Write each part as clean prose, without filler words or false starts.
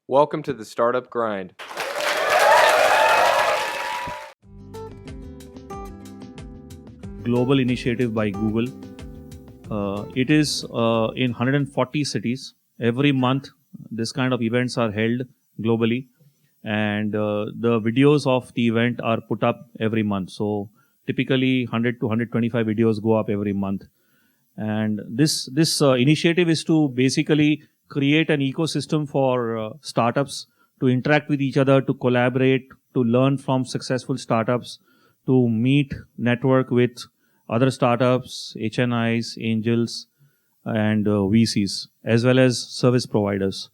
Welcome to the Startup Grind. Global initiative by Google. It is in 140 cities. Every month, this kind of events are held globally, and the videos of the event are put up every month. So typically, 100 to 125 videos go up every month. And this initiative is to basically create an ecosystem for startups to interact with each other, to collaborate, to learn from successful startups, to meet, network with other startups, HNIs, angels, and VCs, as well as service providers.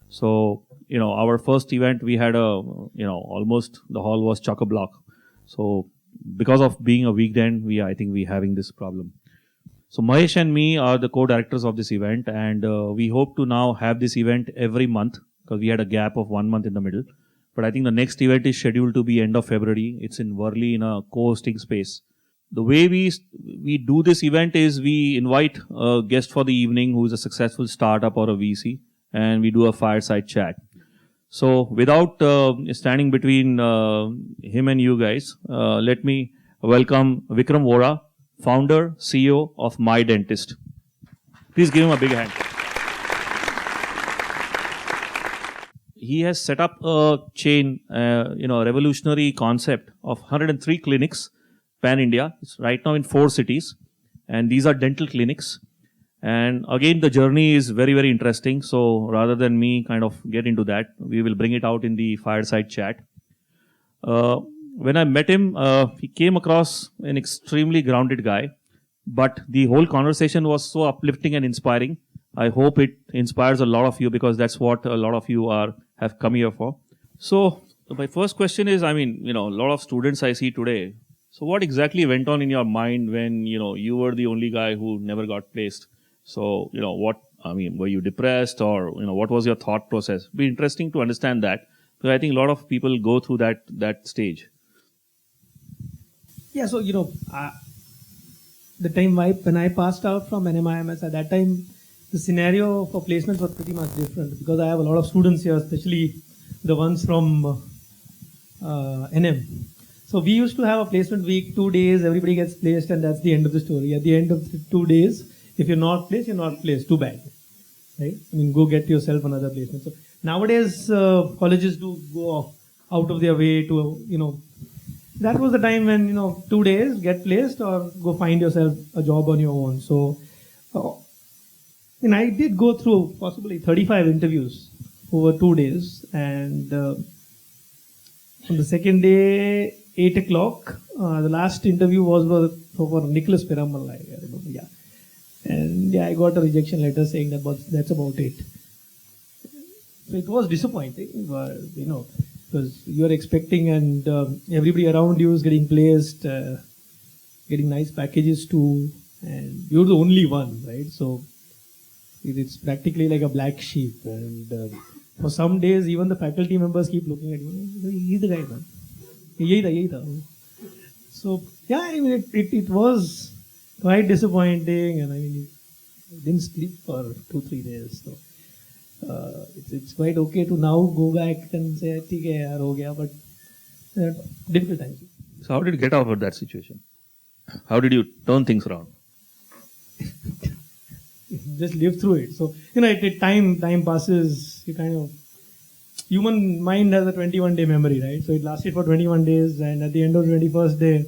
So, our first event, we had almost the hall was chock-a-block. So, because of being a weekend, I think we're having this problem. So Mahesh and me are the co-directors of this event, and we hope to now have this event every month, because we had a gap of 1 month in the middle. But I think the next event is scheduled to be end of February. It's in Worli in a co-hosting space. The way we do this event is we invite a guest for the evening who is a successful startup or a VC, and we do a fireside chat. So without standing between him and you guys, let me welcome Vikram Vora, founder, CEO of Mydentist. Please give him a big hand. He has set up a chain, a revolutionary concept of 103 clinics, pan-India. It's right now in 4 cities. And these are dental clinics. And again, the journey is very, very interesting. So rather than me kind of get into that, we will bring it out in the fireside chat. When I met him, he came across an extremely grounded guy, but the whole conversation was so uplifting and inspiring. I hope it inspires a lot of you, because that's what a lot of you have come here for. So my first question is, a lot of students I see today. So what exactly went on in your mind when, you were the only guy who never got placed? So, were you depressed, or, what was your thought process? It'd be interesting to understand that, because I think a lot of people go through that stage. Yeah, so, the time when I passed out from NMIMS, at that time, the scenario for placements was pretty much different, because I have a lot of students here, especially the ones from NM. So we used to have a placement week, 2 days, everybody gets placed, and that's the end of the story. At the end of the 2 days, if you're not placed, you're not placed. Too bad, right? Go get yourself another placement. So nowadays, colleges do go out of their way to, that was the time when, 2 days, get placed or go find yourself a job on your own. So, I did go through possibly 35 interviews over 2 days. And on the second day, 8 o'clock, the last interview was for Nicholas Piramal, I remember, yeah. And I got a rejection letter saying that's about it. So it was disappointing, because you're expecting, and everybody around you is getting placed, getting nice packages too, and you're the only one, right? So it's practically like a black sheep, and for some days even the faculty members keep looking at you. He's the guy, man. So yeah, it was quite disappointing, and I didn't sleep for 2-3 days. So it's quite okay to now go back and say, "ठीक है यार, हो गया," but difficult times. So how did you get out of that situation? How did you turn things around? Just live through it. So, time passes, you kind of, human mind has a 21-day memory, right? So it lasted for 21 days, and at the end of the 21st day,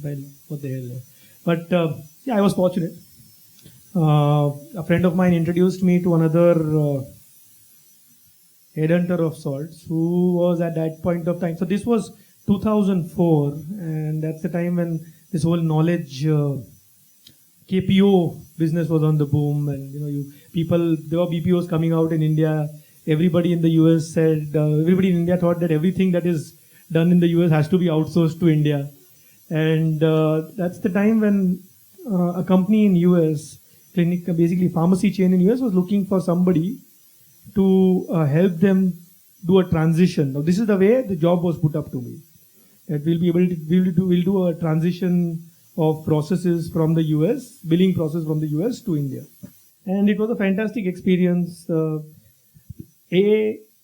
well, what the hell. But I was fortunate. A friend of mine introduced me to another headhunter of sorts, who was at that point of time. So this was 2004, and that's the time when this whole knowledge KPO business was on the boom, and there were BPOs coming out in India. Everybody in the US said, everybody in India thought that everything that is done in the US has to be outsourced to India. And that's the time when a company in US, basically pharmacy chain in US, was looking for somebody to help them do a transition. Now, this is the way the job was put up to me. That we'll do a transition of processes from the US, billing process from the US to India. And it was a fantastic experience.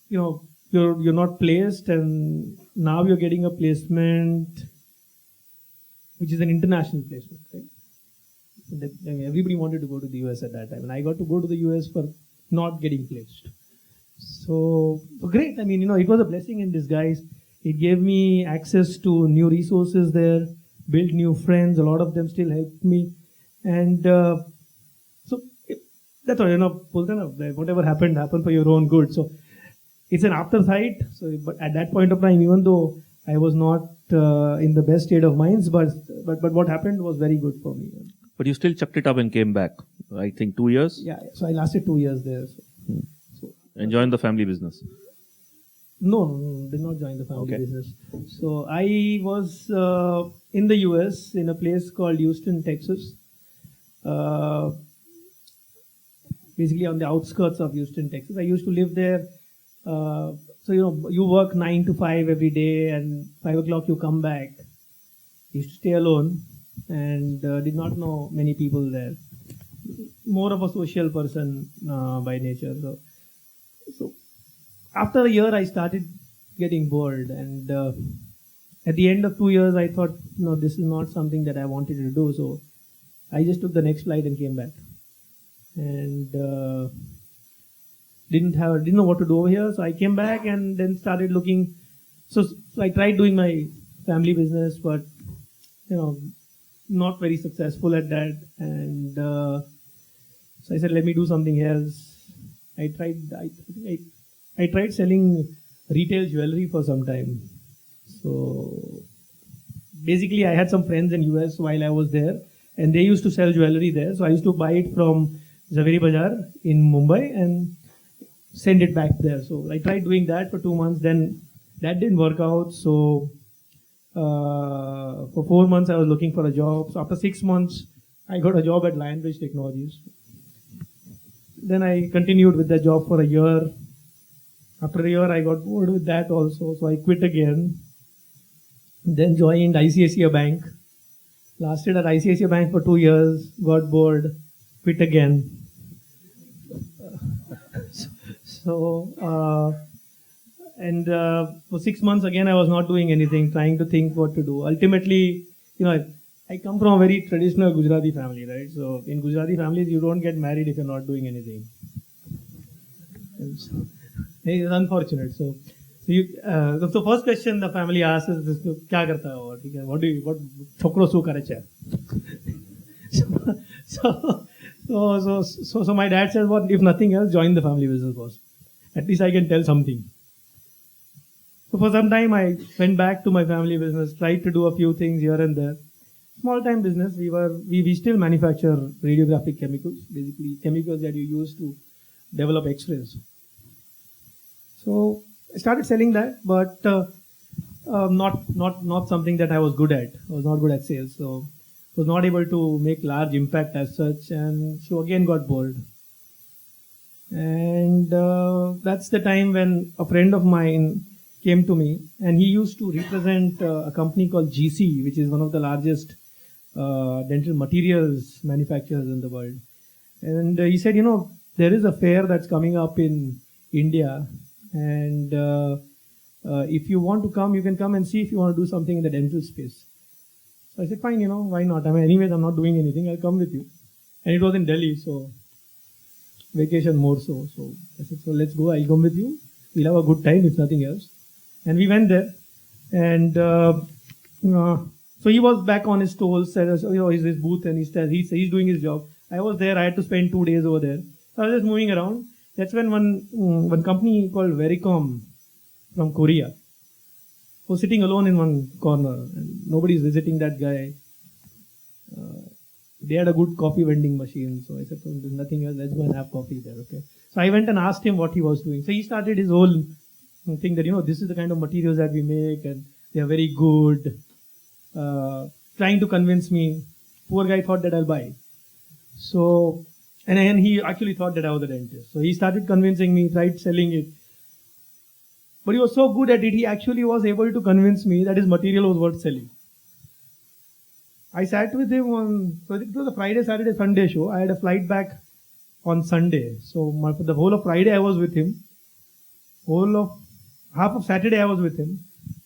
you're not placed, and now you're getting a placement which is an international placement, right? Everybody wanted to go to the US at that time, and I got to go to the US for not getting placed. So great. I mean, it was a blessing in disguise. It gave me access to new resources there, built new friends. A lot of them still helped me, and that's all. Whatever happened for your own good. So it's an aftersight. So, but at that point of time, even though I was not in the best state of minds, but what happened was very good for me. But you still chucked it up and came back. I think 2 years. Yeah. So I lasted 2 years there. So And joined the family business. No, did not join the family Okay. business. So I was in the US in a place called Houston, Texas. Basically on the outskirts of Houston, Texas. I used to live there. So you work 9 to 5 every day, and 5 o'clock you come back. Used to stay alone, and did not know many people there. More of a social person by nature. So after a year, I started getting bored, and at the end of 2 years, I thought, no, this is not something that I wanted to do. So I just took the next flight and came back, and didn't know what to do over here. So I came back and then started looking. So I tried doing my family business, but not very successful at that. And so I said, let me do something else. I tried selling retail jewelry for some time. So basically, I had some friends in US while I was there, and they used to sell jewelry there. So I used to buy it from Zaveri Bazaar in Mumbai and send it back there. So I tried doing that for 2 months. Then that didn't work out. So for 4 months, I was looking for a job. So after 6 months, I got a job at Lionbridge Technologies. Then I continued with that job for a year. After a year, I got bored with that also. So I quit again. Then joined ICICI Bank. Lasted at ICICI Bank for 2 years. Got bored. Quit again. For 6 months again, I was not doing anything, trying to think what to do. Ultimately, I come from a very traditional Gujarati family, right? So in Gujarati families, you don't get married if you're not doing anything. It's unfortunate. So the first question the family asks is, "Kya karta ho?" What chokro su kare cha? So my dad said, "What if nothing else? Join the family business, boss. At least I can tell something." So for some time, I went back to my family business, tried to do a few things here and there. Small time business. We still manufacture radiographic chemicals, basically chemicals that you use to develop X-rays. So I started selling that, but not something that I was good at. I was not good at sales, so was not able to make large impact as such, and so again got bored. And that's the time when a friend of mine came to me, and he used to represent a company called GC, which is one of the largest dental materials manufacturers in the world. And he said, there is a fair that's coming up in India, and if you want to come, you can come and see if you want to do something in the dental space. So I said, fine, why not? I mean, anyways, I'm not doing anything. I'll come with you. And it was in Delhi, so vacation more so. So I said, so let's go. I'll come with you. We'll have a good time, if nothing else. And we went there. And so he was back on his tools, his booth, and he's doing his job. I was there. I had to spend 2 days over there. So I was just moving around. That's when one company called Vericom from Korea was sitting alone in one corner, and nobody's visiting that guy. They had a good coffee vending machine, so I said, oh, there's nothing else, let's go and have coffee there, okay? So I went and asked him what he was doing. So he started his whole thing that, this is the kind of materials that we make, and they are very good. Trying to convince me. Poor guy thought that I'll buy. So, and he actually thought that I was a dentist. So he started convincing me, tried selling it. But he was so good at it, he actually was able to convince me that his material was worth selling. I sat with him so it was a Friday, Saturday, Sunday show. I had a flight back on Sunday. So for the whole of Friday, I was with him. Half of Saturday I was with him.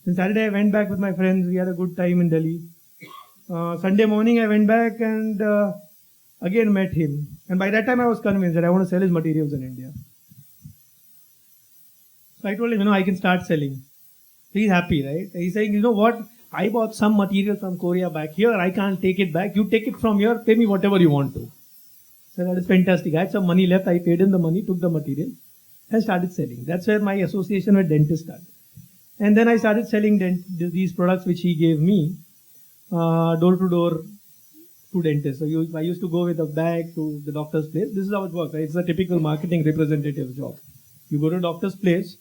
Then Saturday I went back with my friends. We had a good time in Delhi. Sunday morning I went back and again met him. And by that time I was convinced that I want to sell his materials in India. So I told him, I can start selling. He's happy, right? He's saying, you know what? I bought some material from Korea back here. I can't take it back. You take it from here. Pay me whatever you want to. So that is fantastic. I had some money left. I paid him the money, took the material, and started selling. That's where my association with dentist started. And then I started selling these products which he gave me door to door to dentists. So I used to go with a bag to the doctor's place. This is how it works, right? It's a typical marketing representative job. You go to a doctor's place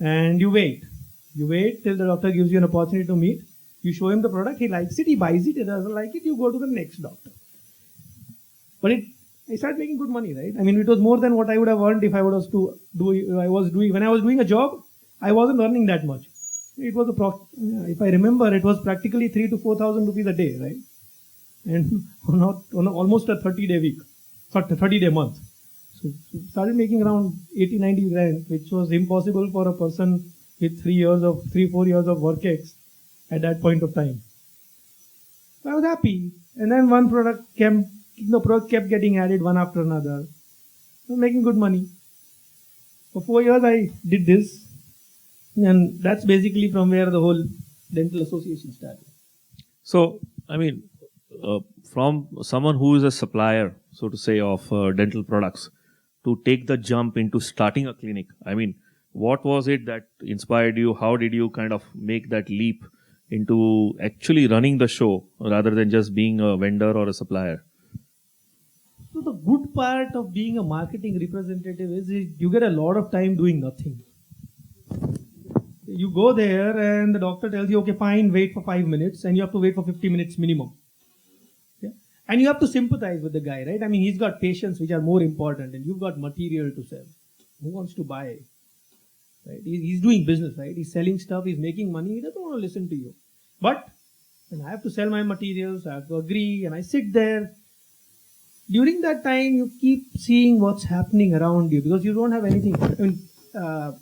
and you wait. You wait till the doctor gives you an opportunity to meet. You show him the product. He likes it. He buys it. He doesn't like it. You go to the next doctor. But I started making good money, right? I mean, it was more than what I would have earned if I was doing. When I was doing a job, I wasn't earning that much. It was if I remember, it was practically 3,000 to 4,000 rupees a day, right? And on almost a 30-day week, 30-day month. So started making around 80, 90 grand, which was impossible for a person with 4 years of work ex at that point of time. So I was happy. And then one product kept getting added one after another. I was making good money. For 4 years I did this. And that's basically from where the whole dental association started. So, I mean, from someone who is a supplier, so to say, of dental products, to take the jump into starting a clinic, I mean, what was it that inspired you? How did you kind of make that leap into actually running the show rather than just being a vendor or a supplier? So the good part of being a marketing representative is you get a lot of time doing nothing. You go there and the doctor tells you, okay, fine, wait for 5 minutes, and you have to wait for 50 minutes minimum. Yeah? And you have to sympathize with the guy, right? I mean, he's got patients which are more important, and you've got material to sell. Who wants to buy? Right? He's doing business, right? He's selling stuff, he's making money, he doesn't want to listen to you. But when I have to sell my materials, I have to agree, and I sit there. During that time, you keep seeing what's happening around you because you don't have anything. I mean,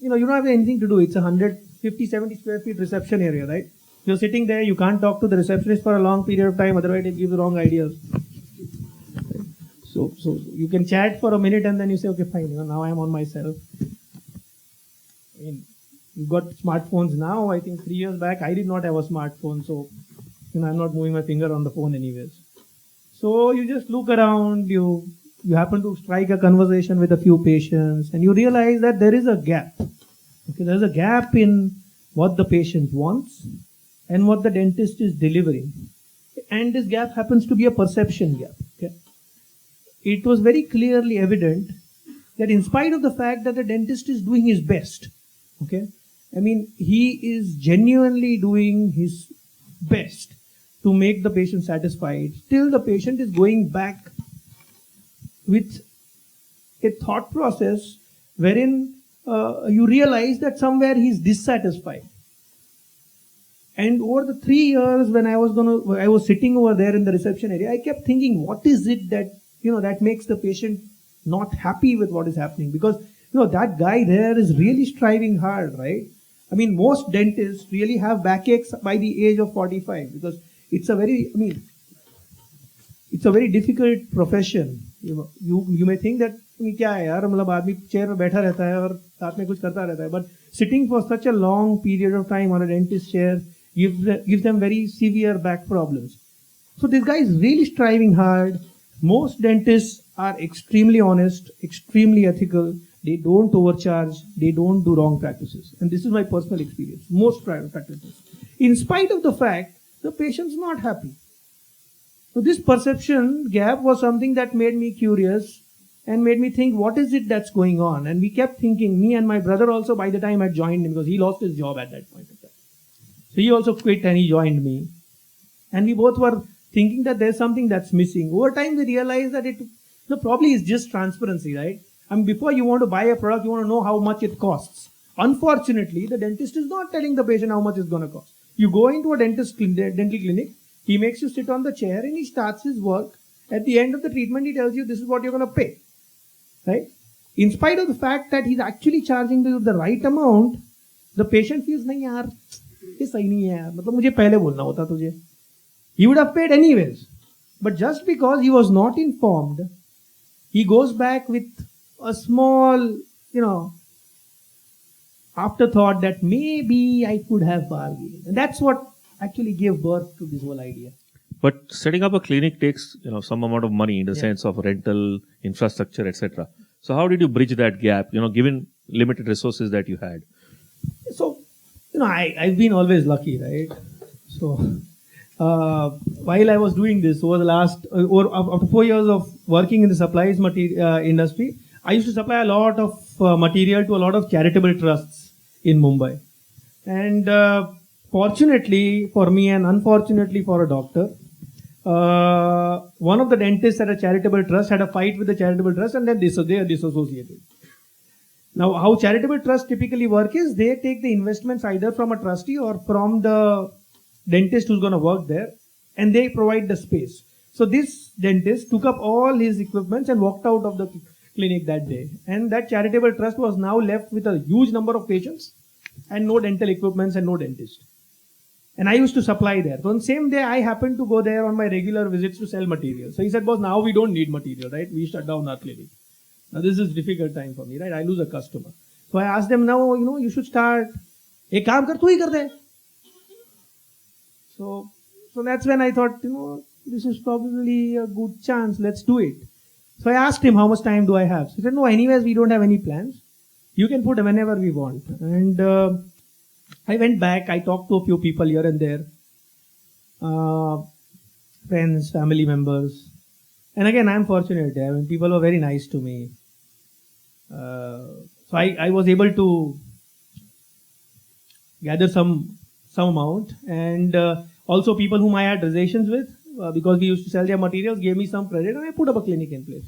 you don't have anything to do. It's 150, 70 square feet reception area, right? You're sitting there, you can't talk to the receptionist for a long period of time, otherwise it gives the wrong ideas. Right? So you can chat for a minute and then you say, okay, fine, now I'm on myself. I mean, you've got smartphones now. I think 3 years back, I did not have a smartphone, so I'm not moving my finger on the phone anyways. So you just look around, you happen to strike a conversation with a few patients and you realize that there is a gap. Okay, there's a gap in what the patient wants and what the dentist is delivering. And this gap happens to be a perception gap. Okay? It was very clearly evident that in spite of the fact that the dentist is doing his best, okay, I mean, he is genuinely doing his best to make the patient satisfied. Still, the patient is going back with a thought process wherein you realize that somewhere he's dissatisfied. And over the 3 years when I was sitting over there in the reception area, I kept thinking, what is it that that makes the patient not happy with what is happening? Because that guy there is really striving hard, right? I mean, most dentists really have backaches by the age of 45 because it's a very difficult profession. You may think that क्या है यार, मतलब आदमी chair पे बैठा रहता है और साथ में कुछ करता रहता है, but sitting for such a long period of time on a dentist chair gives them very severe back problems. So this guy is really striving hard. Most dentists are extremely honest, extremely ethical. They don't overcharge. They don't do wrong practices. And this is my personal experience. Most private practices. In spite of the fact, the patient's not happy. So this perception gap was something that made me curious and made me think, what is it that's going on? And we kept thinking, me and my brother also, by the time I joined him, because he lost his job at that point of time. So he also quit and he joined me. And we both were thinking that there's something that's missing. Over time, we realized that probably is just transparency, right? I mean, before you want to buy a product, you want to know how much it costs. Unfortunately, the dentist is not telling the patient how much it's going to cost. You go into a dental clinic, he makes you sit on the chair and he starts his work. At the end of the treatment, he tells you this is what you're going to pay. Right? in spite of the fact that he's actually charging the right amount, the patient feels, नहीं यार, ये सही नहीं है यार, मतलब मुझे पहले बोलना होता तुझे. He would have paid anyways. But just because he was not informed, he goes back with a small, afterthought that maybe I could have bargained. And that's what actually gave birth to this whole idea. But setting up a clinic takes some amount of money in the sense of rental, infrastructure, etc. So how did you bridge that gap? Given limited resources that you had. So I've been always lucky, right? So while I was doing this over the last, after 4 years of working in the supplies industry, I used to supply a lot of material to a lot of charitable trusts in Mumbai. And fortunately for me and unfortunately for a doctor, one of the dentists at a charitable trust had a fight with the charitable trust, and then they are disassociated. Now, how charitable trusts typically work is they take the investments either from a trustee or from the dentist who's going to work there, and they provide the space. So this dentist took up all his equipments and walked out of the clinic that day. And that charitable trust was now left with a huge number of patients and no dental equipments and no dentist. And I used to supply there. So on the same day, I happened to go there on my regular visits to sell material. So he said, boss, now we don't need material, right? We shut down our clinic. Now this is a difficult time for me, right? I lose a customer. So I asked them, now, you should start. Ek kaam kar, tu hi kar de. So that's when I thought, this is probably a good chance. Let's do it. So I asked him, how much time do I have? So he said, no, anyways, we don't have any plans. You can put whenever we want. And I went back. I talked to a few people here and there. Friends, family members. And again, I'm fortunate. I mean, people were very nice to me. So I was able to gather some amount. And also people whom I had relations with, because we used to sell their materials, gave me some credit, and I put up a clinic in place.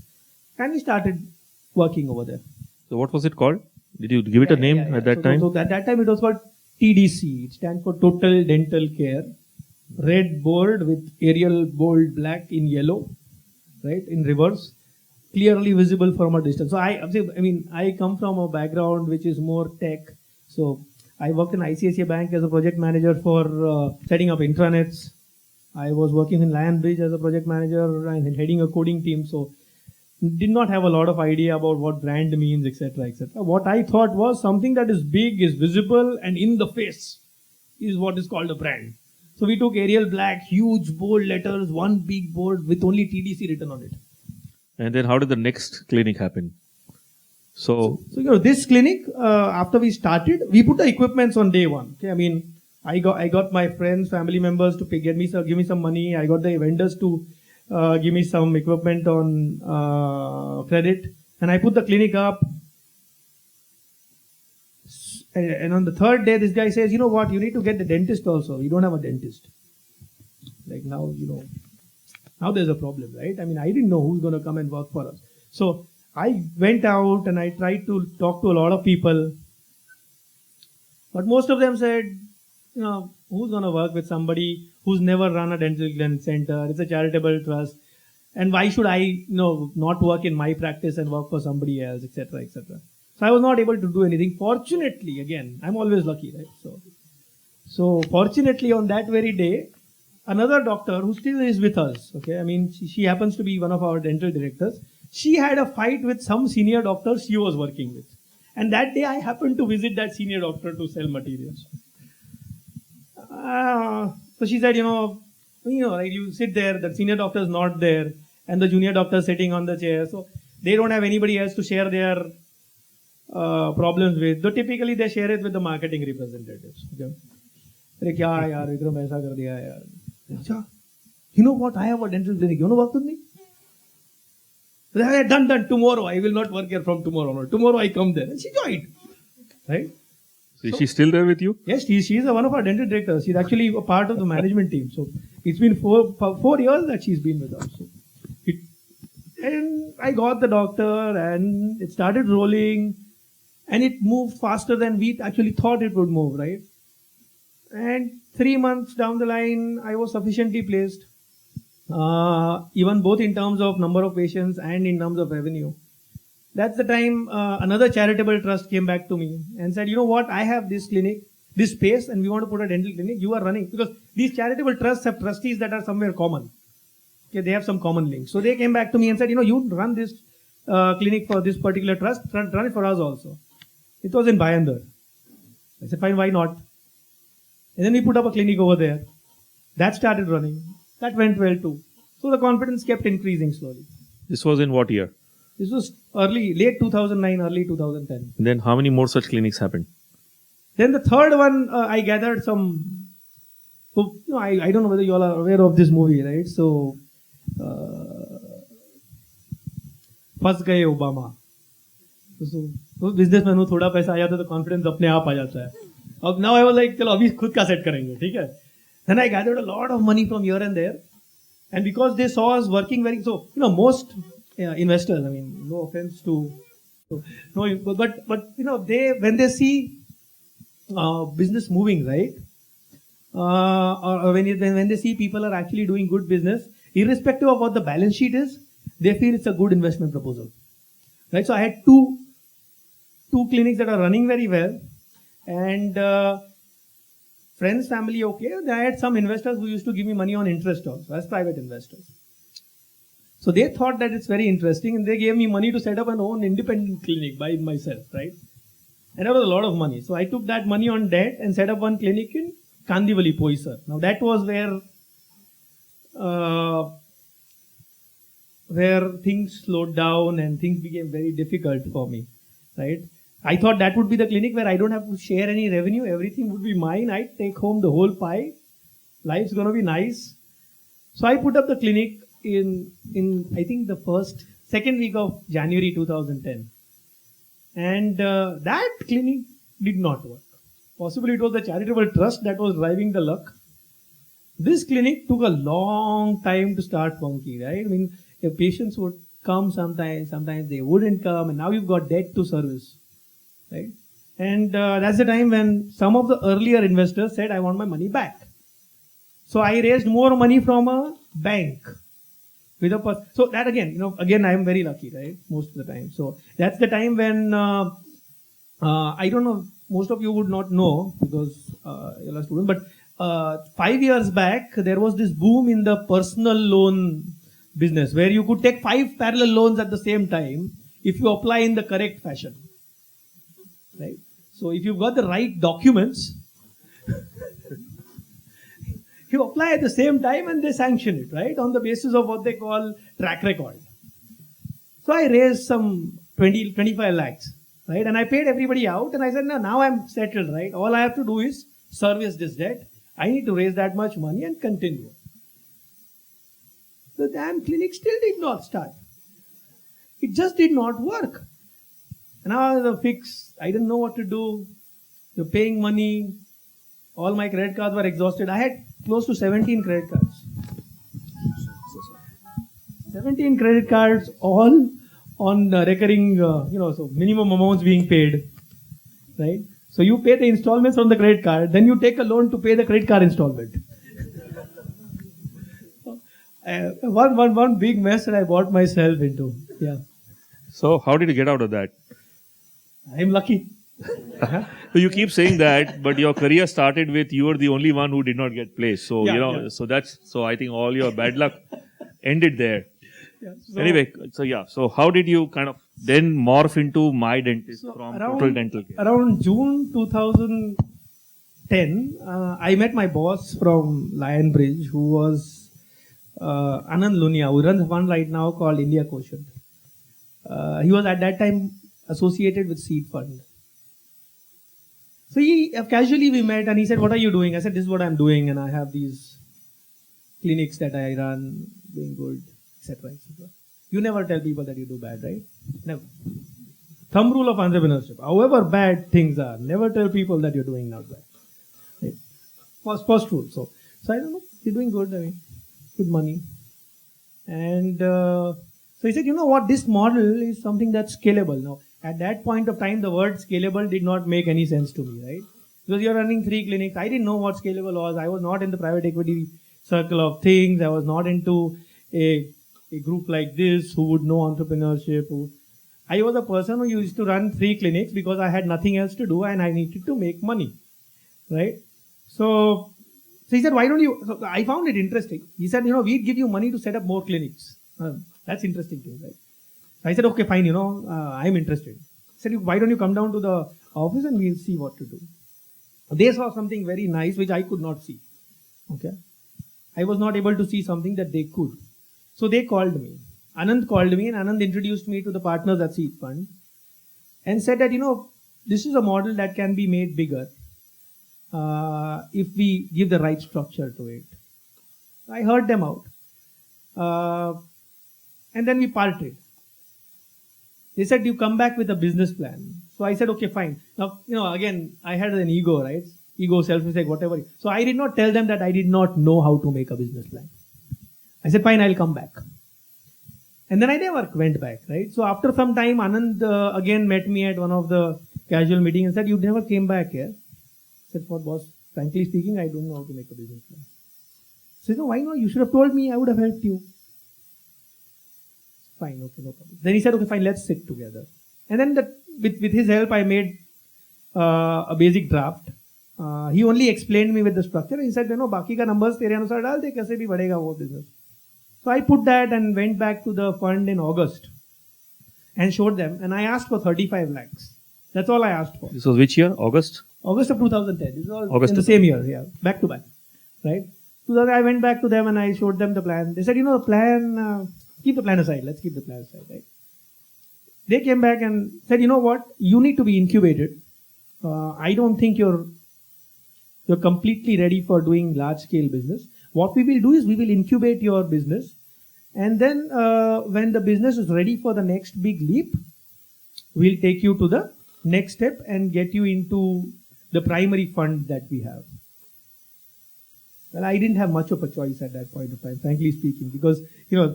And we started working over there. So what was it called? Did you give it a name at that time? So at that time it was called TDC. It stands for Total Dental Care. Red board with Arial bold black in yellow, right, in reverse, clearly visible from a distance. So I come from a background which is more tech. So I worked in ICICI Bank as a project manager for setting up intranets. I was working in Lion Bridge as a project manager and heading a coding team. So did not have a lot of idea about what brand means, etc., etc. What I thought was something that is big, is visible, and in the face is what is called a brand. So we took Arial black, huge bold letters, one big board with only TDC written on it. And then how did the next clinic happen? So this clinic, after we started, we put the equipments on day one. Okay, I mean, I got my friends, family members to give me some money. I got the vendors to give me some equipment on credit, and I put the clinic up. And on the third day, this guy says, you know what, you need to get the dentist also. We don't have a dentist. Like now there's a problem, right? I mean, I didn't know who's going to come and work for us. So I went out and I tried to talk to a lot of people. But most of them said, who's going to work with somebody who's never run a dental center? It's a charitable trust. And why should I, not work in my practice and work for somebody else, etc., etc. So I was not able to do anything. Fortunately, again, I'm always lucky, right? So fortunately, on that very day, another doctor who still is with us, okay, I mean, she happens to be one of our dental directors. She had a fight with some senior doctor she was working with. And that day I happened to visit that senior doctor to sell materials. So she said, like you sit there, the senior doctor is not there, and the junior doctor is sitting on the chair. So they don't have anybody else to share their problems with. Though typically they share it with the marketing representatives. Okay? Kya yaar, Vikram aisa kar diya yaar. You know what? I have a dental clinic. You want to work with me? Done. Tomorrow. I will not work here from tomorrow. No. Tomorrow I come there. And she joined. Right? So is she still there with you? Yes, she is one of our dental directors. She's actually a part of the management team. So it's been 4 years that she's been with us. And I got the doctor and it started rolling and it moved faster than we actually thought it would move, right? And 3 months down the line, I was sufficiently placed, even both in terms of number of patients and in terms of revenue. That's the time another charitable trust came back to me and said, you know what, I have this clinic, this space, and we want to put a dental clinic. You are running, because these charitable trusts have trustees that are somewhere common. Okay, they have some common links. So they came back to me and said, you know, you run this clinic for this particular trust, run it for us also. It was in Bayandar. I said, fine, why not? And then we put up a clinic over there. That started running. That went well too. So the confidence kept increasing slowly. This was in what year? This was late 2009, early 2010. Then how many more such clinics happened? Then the third one, I gathered some. So, you know, I don't know whether you all are aware of this movie, right? So, फंस गए Obama. तो businessman में थोड़ा पैसा आ जाता है तो confidence अपने आप आ जाता है. अब नाउ आई वाज लाइक चलो अभी खुद का सेट करेंगे, ठीक है. Then I gathered a lot of money from here and there, and because they saw us working very, so you know, most investors, I mean, no offense to, no, but you know, when they see business moving, right, or when they see people are actually doing good business, irrespective of what the balance sheet is, they feel it's a good investment proposal, right? So I had two clinics that are running very well, and friends, family, okay. I had some investors who used to give me money on interest also, as private investors. So they thought that it's very interesting, and they gave me money to set up an own independent clinic by myself, right? And that was a lot of money. So I took that money on debt and set up one clinic in Kandivali, Poisar. Now that was where things slowed down and things became very difficult for me, right? I thought that would be the clinic where I don't have to share any revenue. Everything would be mine. I'd take home the whole pie. Life's going to be nice. So I put up the clinic in I think the second week of January 2010. And that clinic did not work. Possibly it was the charitable trust that was driving the luck. This clinic took a long time to start funky, right? I mean, your patients would come sometimes they wouldn't come, and now you've got debt to service. Right? And that's the time when some of the earlier investors said, I want my money back. So I raised more money from a bank. So that again, I am very lucky, right? Most of the time. So that's the time when, I don't know, most of you would not know because you're a student, but 5 years back, there was this boom in the personal loan business where you could take 5 parallel loans at the same time if you apply in the correct fashion. Right? So if you've got the right documents, you apply at the same time and they sanction it, right? On the basis of what they call track record. So I raised some 25 lakhs, right? And I paid everybody out and I said, no, now I'm settled, right? All I have to do is service this debt. I need to raise that much money and continue. The damn clinic still did not start. It just did not work. And now I was a fix. I didn't know what to do. You're paying money. All my credit cards were exhausted. I had close to 17 credit cards. 17 credit cards, all on recurring, so minimum amounts being paid, right? So you pay the installments on the credit card, then you take a loan to pay the credit card installment. One big mess that I bought myself into. Yeah. So how did you get out of that? I'm lucky. So you keep saying that, but your career started with you were the only one who did not get placed. So so I think all your bad luck ended there. Yeah, so how did you kind of then morph into Mydentist from total dental care? Around June 2010, I met my boss from Lion Bridge, who was Anand Lunia, who runs a fund right now called India Quotient. He was at that time associated with Seed Fund. So casually we met and he said, what are you doing? I said, this is what I'm doing and I have these clinics that I run, doing good, etc. etc. You never tell people that you do bad, right? Never. Thumb rule of entrepreneurship. However bad things are, never tell people that you're doing not bad. Right? First rule. So I don't know, you're doing good, good money. And so he said, you know what, this model is something that's scalable. Now, at that point of time, the word scalable did not make any sense to me, right? Because you're running 3 clinics. I didn't know what scalable was. I was not in the private equity circle of things. I was not into a group like this who would know entrepreneurship. I was a person who used to run 3 clinics because I had nothing else to do and I needed to make money, right? So he said, why don't you? So I found it interesting. He said, we'd give you money to set up more clinics. That's interesting to me, right? So I said, okay, fine, I'm interested. He said, why don't you come down to the office and we'll see what to do. They saw something very nice which I could not see. Okay. I was not able to see something that they could. So they called me. Anand called me and Anand introduced me to the partners at Seed Fund and said that, this is a model that can be made bigger if we give the right structure to it. I heard them out. And then we parted. They said, you come back with a business plan. So I said, okay, fine. Now, again, I had an ego, right? Ego, self-respect, whatever. So I did not tell them that I did not know how to make a business plan. I said, fine, I'll come back. And then I never went back, right? So after some time, Anand again met me at one of the casual meetings and said, you never came back here. I said, for boss, frankly speaking, I don't know how to make a business plan. He said, no, why not? You should have told me, I would have helped you. Fine, okay, no problem. Then he said, okay, fine, let's sit together. And then with his help, I made a basic draft. He only explained me with the structure. He said, बाकी का numbers तेरे अनुसार डाल दे, कैसे भी बढ़ेगा वो business. So I put that and went back to the fund in August and showed them. And I asked for 35 lakhs. That's all I asked for. This was which year? August? August of 2010. This was August in the same year, yeah, back to back, right? So I went back to them and I showed them the plan. They said, the plan, keep the plan aside. Let's keep the plan aside, right? They came back and said, what? You need to be incubated. I don't think you're completely ready for doing large scale business. What we will do is we will incubate your business. And then when the business is ready for the next big leap, we'll take you to the next step and get you into the primary fund that we have. Well, I didn't have much of a choice at that point of time, frankly speaking, because,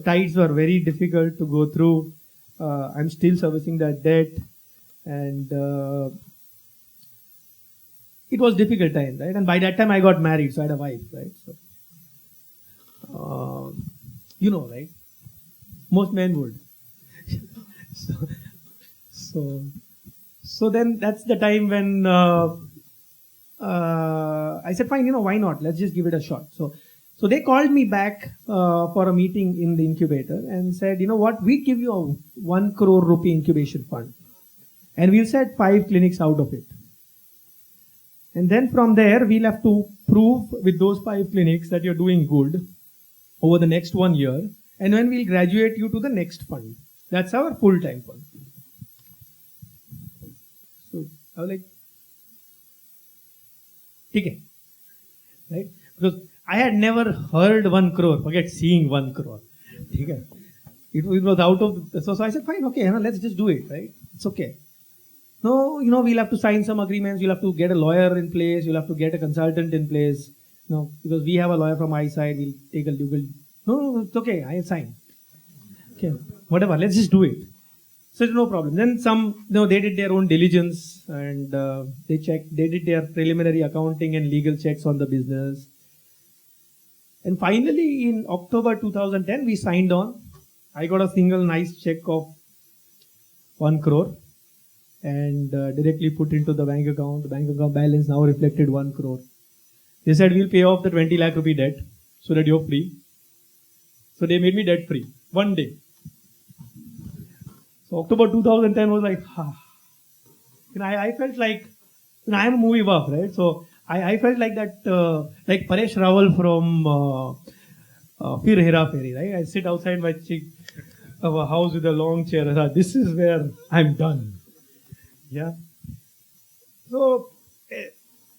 tides were very difficult to go through. I'm still servicing that debt. And it was difficult time, right? And by that time I got married, so I had a wife, right? So, right? Most men would. So then that's the time when I said, fine, why not? Let's just give it a shot. So they called me back for a meeting in the incubator and said, what? We give you a 1 crore rupee incubation fund. And we'll set 5 clinics out of it. And then from there, we'll have to prove with those 5 clinics that you're doing good over the next 1 year. And then we'll graduate you to the next fund. That's our full-time fund. So I was like, okay. Right? Because I had never heard 1 crore. Forget seeing 1 crore. Okay. It was out of, so I said, fine, okay, let's just do it, right? It's okay. No, we'll have to sign some agreements. You'll have to get a lawyer in place. You'll have to get a consultant in place. Because we have a lawyer from my side. We'll take a legal. No, it's okay. I'll sign. Okay, whatever. Let's just do it. So no problem. Then they did their own diligence and they did their preliminary accounting and legal checks on the business. And finally, in October 2010, we signed on. I got a single nice check of 1 crore. And directly put into the bank account. The bank account balance now reflected 1 crore. They said, we'll pay off the 20 lakh rupee debt so that you're free. So they made me debt free. 1 day. So October 2010 was like, I felt like, I'm a movie buff, right? So I felt like that, like Paresh Rawal from Fir Hera Feri, right? I sit outside my of a house with a long chair. I thought, this is where I'm done. Yeah. So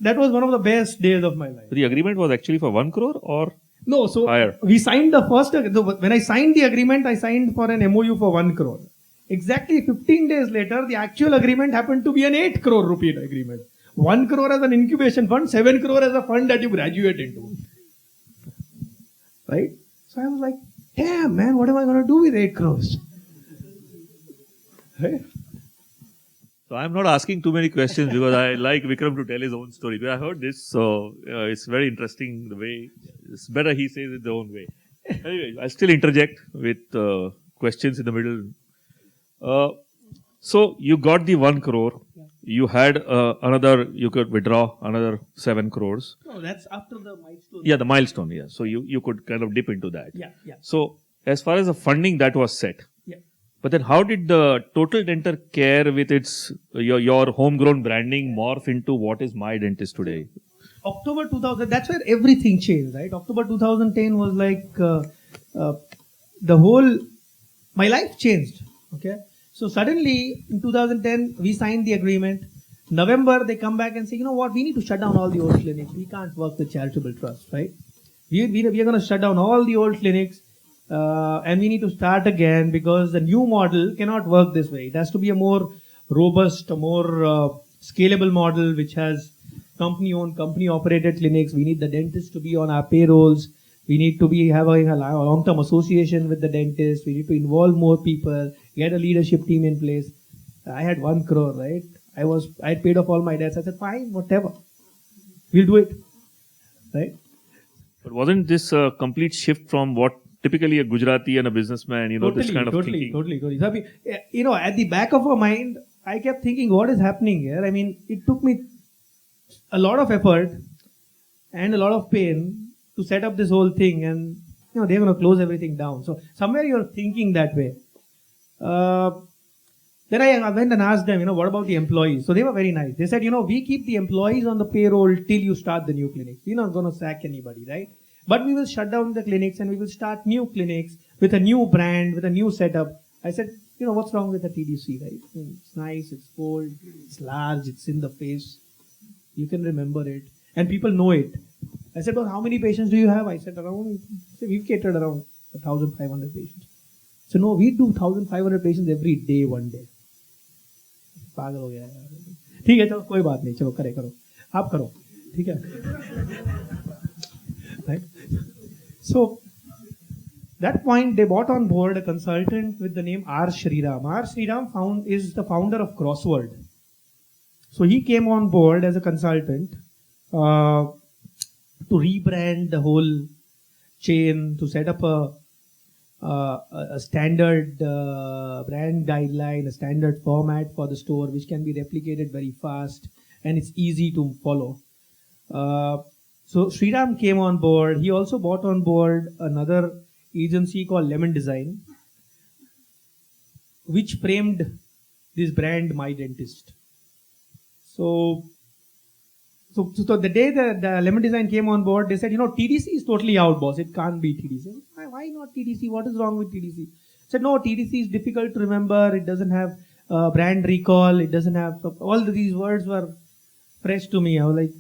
that was one of the best days of my life. The agreement was actually for 1 crore or no? So higher? We signed the first. When I signed the agreement, I signed for an MOU for 1 crore. Exactly 15 days later, the actual agreement happened to be an 8 crore rupee agreement. 1 crore as an incubation fund, 7 crore as a fund that you graduate into. Right? So I was like, damn man, what am I going to do with 8 crores? Right? So I'm not asking too many questions because I like Vikram to tell his own story. But I heard this, so it's very interesting the way. It's better he says it the own way. Anyway, I still interject with questions in the middle. So you got the 1 crore. You had you could withdraw another 7 crores. No, that's after the milestone. Yeah, the milestone. Yeah. So you could kind of dip into that. Yeah. So as far as the funding, that was set. Yeah. But then how did the Total Dental Care with its your homegrown branding morph into what is Mydentist today? October 2000, that's where everything changed, right? October 2010 was like my life changed, okay? So suddenly in 2010, we signed the agreement. November, they come back and say, you know what, we need to shut down all the old clinics. We can't work with charitable trust, right? We are going to shut down all the old clinics and we need to start again because the new model cannot work this way. It has to be a more robust, a more scalable model which has company-owned, company-operated clinics. We need the dentist to be on our payrolls. We need to be having a long-term association with the dentist. We need to involve more people, get a leadership team in place. I had 1 crore, right? I had paid off all my debts. I said, fine, whatever. We'll do it, right? But wasn't this a complete shift from what typically a Gujarati and a businessman, this kind of thinking? Totally. So, I mean, at the back of our mind, I kept thinking, what is happening here? I mean, it took me a lot of effort and a lot of pain to set up this whole thing, and they're going to close everything down. So somewhere you're thinking that way. Then I went and asked them, what about the employees? So they were very nice. They said, we keep the employees on the payroll till you start the new clinics. We're not going to sack anybody, right? But we will shut down the clinics and we will start new clinics with a new brand, with a new setup. I said, what's wrong with the TDC, right? It's nice, it's bold, it's large, it's in the face. You can remember it. And people know it. I said, well, how many patients do you have? I said, we've catered around 1,500 patients. So no, we do 1,500 patients every day, one day. पागल हो गया यार. ठीक है, चलो कोई बात नहीं, चलो करो. आप करो. ठीक है. Right? So, that point, they bought on board a consultant with the name R. Sriram. R. Sriram is the founder of Crossword. So he came on board as a consultant to rebrand the whole chain, to set up a standard brand guideline, a standard format for the store, which can be replicated very fast and it's easy to follow. So Sriram came on board. He also bought on board another agency called Lemon Design, which framed this brand Mydentist. So the day the Lemon Design came on board, they said, TDC is totally out, boss. It can't be TDC. Why not TDC? What is wrong with TDC? I said, no, TDC is difficult to remember. It doesn't have brand recall. It doesn't have... all these words were fresh to me. I was like,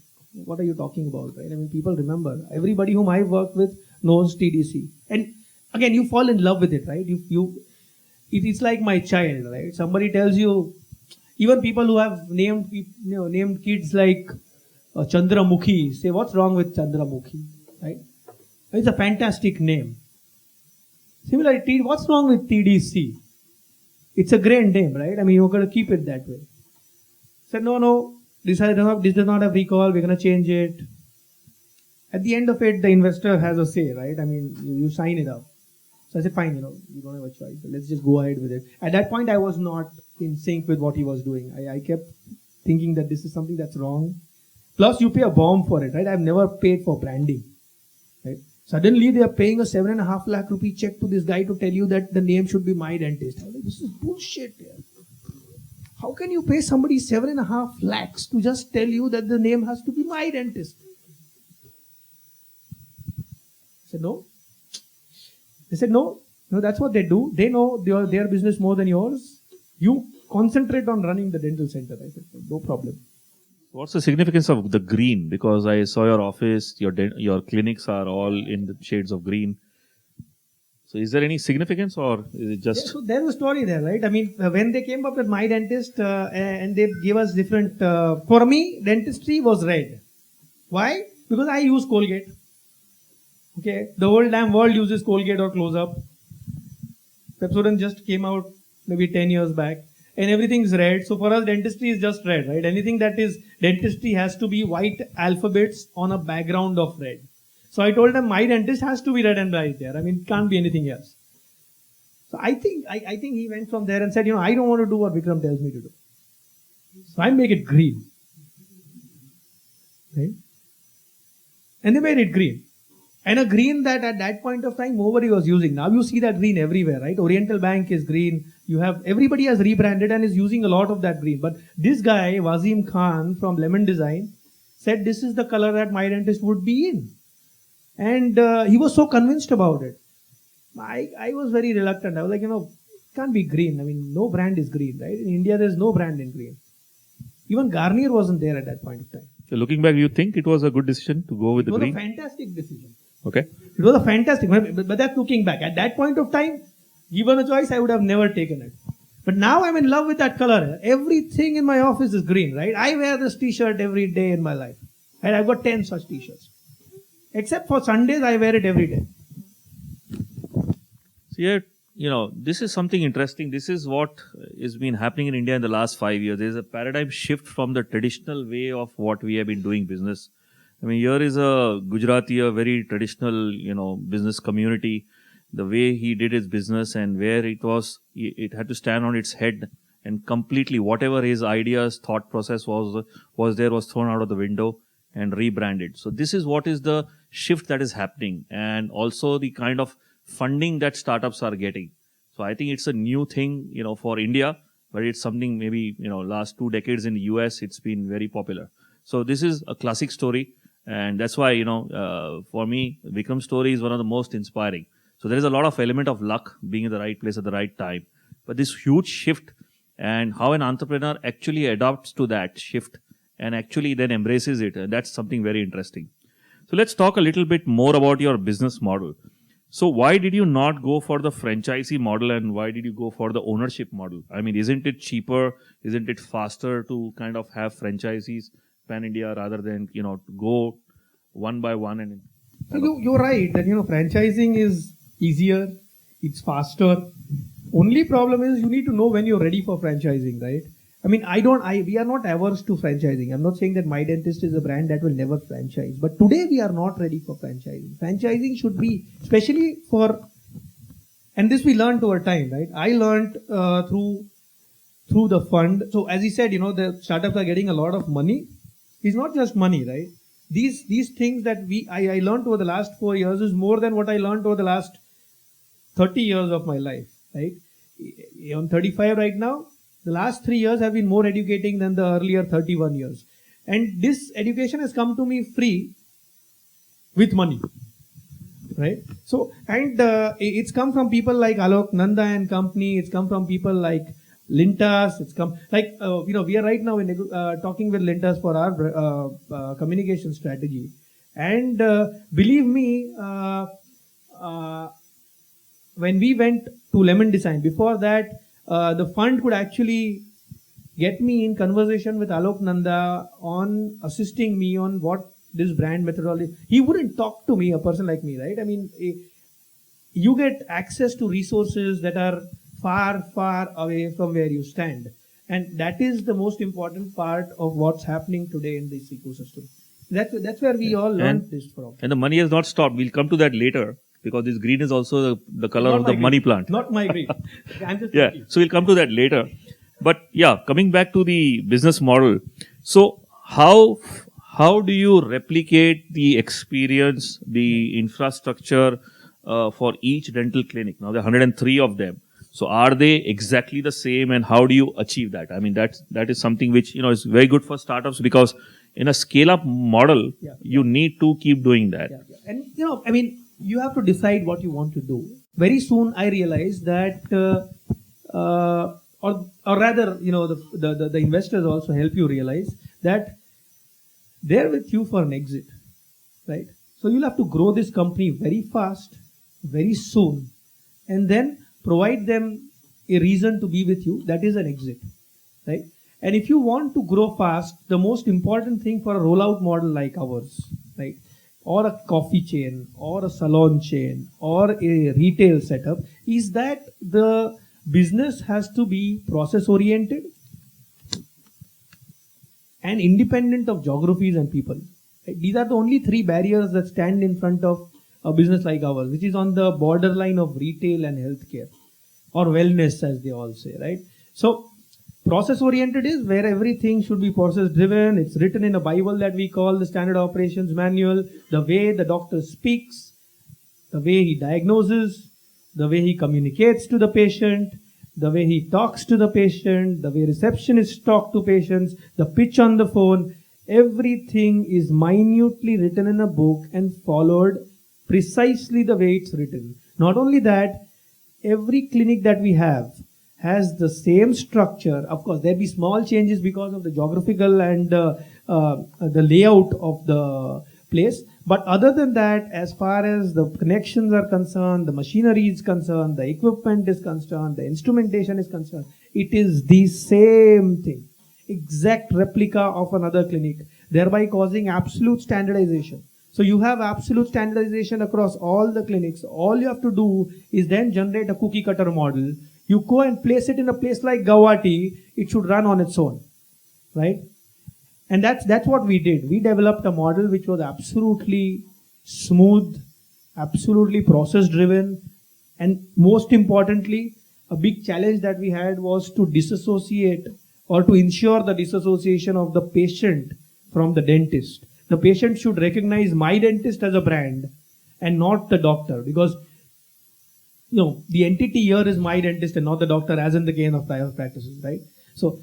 what are you talking about, right? I mean, people remember. Everybody whom I work with knows TDC. And again, you fall in love with it, right? It's like my child, right? Somebody tells you, even people who have named kids like Chandramukhi say, what's wrong with Chandramukhi, right? It's a fantastic name. Similarly, what's wrong with TDC? It's a great name, right? I mean, you're going to keep it that way. Said, no, this does not have recall, we're going to change it. At the end of it, the investor has a say, right? I mean, you sign it up. So I said, fine, you don't have a choice. Let's just go ahead with it. At that point, I was not in sync with what he was doing. I kept thinking that this is something that's wrong. Plus, you pay a bomb for it, right? I've never paid for branding, right? Suddenly, they are paying a 7.5 lakh rupee check to this guy to tell you that the name should be Mydentist. I was like, this is bullshit, yeah. How can you pay somebody 7.5 lakhs to just tell you that the name has to be Mydentist? I said, no. They said, no, that's what they do. They know their business more than yours. You concentrate on running the dental center. I said, no problem. What's the significance of the green? Because I saw your office, your clinics are all in the shades of green. So is there any significance or is it just... Yeah, so there's a story there, right? I mean, when they came up with Mydentist and they gave us different... for me, dentistry was red. Why? Because I use Colgate. Okay, the whole damn world uses Colgate or Close-Up. Pepsodent just came out maybe 10 years back. And everything's red. So for us, dentistry is just red, right? Anything that is dentistry has to be white alphabets on a background of red. So I told them, Mydentist has to be red and right there. I mean, it can't be anything else. So I think he went from there and said, I don't want to do what Vikram tells me to do. So I make it green. Right? And they made it green. And a green that at that point of time nobody was using. Now you see that green everywhere, right? Oriental Bank is green. Everybody has rebranded and is using a lot of that green. But this guy, Wasim Khan from Lemon Design, said this is the color that Mydentist would be in. And he was so convinced about it. I was very reluctant. I was like, it can't be green. I mean, no brand is green, right? In India, there's no brand in green. Even Garnier wasn't there at that point of time. So looking back, you think it was a good decision to go with the green? It was a fantastic decision. Okay. It was a fantastic, but that's looking back. At that point of time, given a choice, I would have never taken it. But now I'm in love with that color. Everything in my office is green, right? I wear this t-shirt every day in my life. And I've got 10 such t-shirts. Except for Sundays, I wear it every day. So here, this is something interesting. This is what has been happening in India in the last 5 years. There is a paradigm shift from the traditional way of what we have been doing business. I mean, here is a Gujarati, a very traditional, business community. The way he did his business and where it had to stand on its head and completely whatever his ideas, thought process was thrown out of the window and rebranded. So this is what is the shift that is happening, and also the kind of funding that startups are getting. So I think it's a new thing, for India, but it's something maybe, last 2 decades in the US, it's been very popular. So this is a classic story. And that's why, for me, Vikram's story is one of the most inspiring. So there is a lot of element of luck, being in the right place at the right time. But this huge shift and how an entrepreneur actually adapts to that shift and actually then embraces it, that's something very interesting. So let's talk a little bit more about your business model. So why did you not go for the franchisee model and why did you go for the ownership model? I mean, isn't it cheaper? Isn't it faster to kind of have franchisees pan-India rather than, go one by one? And You're right that, franchising is easier, it's faster. Only problem is you need to know when you're ready for franchising, right? I mean, we are not averse to franchising. I'm not saying that Mydentist is a brand that will never franchise. But today we are not ready for franchising. Franchising should be, especially and this we learned over time, right? I learned through the fund. So as he said, the startups are getting a lot of money. It's not just money, right? These things that I learned over the last 4 years is more than what I learned over the last 30 years of my life, right? I'm 35 right now. The last 3 years have been more educating than the earlier 31 years. And this education has come to me free with money, right? So, and it's come from people like Alok Nanda and company. It's come from people like Lintas. It's come like, we are right now talking with Lintas for our communication strategy. And believe me, when we went to Lemon Design, before that, the fund could actually get me in conversation with Alok Nanda on assisting me on what this brand methodology. He wouldn't talk to me, a person like me, right? I mean, you get access to resources that are far, far away from where you stand. And that is the most important part of what's happening today in this ecosystem. That's where we all learned this from. And the money has not stopped. We'll come to that later. Because this green is also the color of the money plant. Not my green. I'm just So we'll come to that later. But coming back to the business model. So how do you replicate the experience, the infrastructure for each dental clinic? Now there are 103 of them. So are they exactly the same and how do you achieve that? I mean, that is something which, is very good for startups because in a scale-up model, you need to keep doing that. And, you have to decide what you want to do. Very soon I realized that, or rather, the investors also help you realize that they're with you for an exit, right? So you'll have to grow this company very fast, very soon, and then provide them a reason to be with you. That is an exit, right? And if you want to grow fast, the most important thing for a rollout model like ours, right? Or a coffee chain, or a salon chain, or a retail setup, is that the business has to be process oriented and independent of geographies and people. These are the only 3 barriers that stand in front of a business like ours, which is on the borderline of retail and healthcare. or wellness, as they all say, right? So process oriented is where everything should be process driven. It's written in a Bible that we call the Standard Operations Manual. The way the doctor speaks, the way he diagnoses, the way he communicates to the patient, the way he talks to the patient, the way receptionists talk to patients, the pitch on the phone, everything is minutely written in a book and followed precisely the way it's written. Not only that, every clinic that we have has the same structure. Of course, there be small changes because of the geographical and the layout of the place. But other than that, as far as the connections are concerned, the machinery is concerned, the equipment is concerned, the instrumentation is concerned, it is the same thing. Exact replica of another clinic, thereby causing absolute standardization. So you have absolute standardization across all the clinics. All you have to do is then generate a cookie cutter model. You go and place it in a place like Guwahati, it should run on its own, right? And that's what we did. We developed a model which was absolutely smooth, absolutely process driven, and most importantly, a big challenge that we had was to disassociate or to ensure the disassociation of the patient from the dentist. The patient should recognize Mydentist as a brand and not the doctor, because the entity here is Mydentist and not the doctor, as in the case of private practices, right? So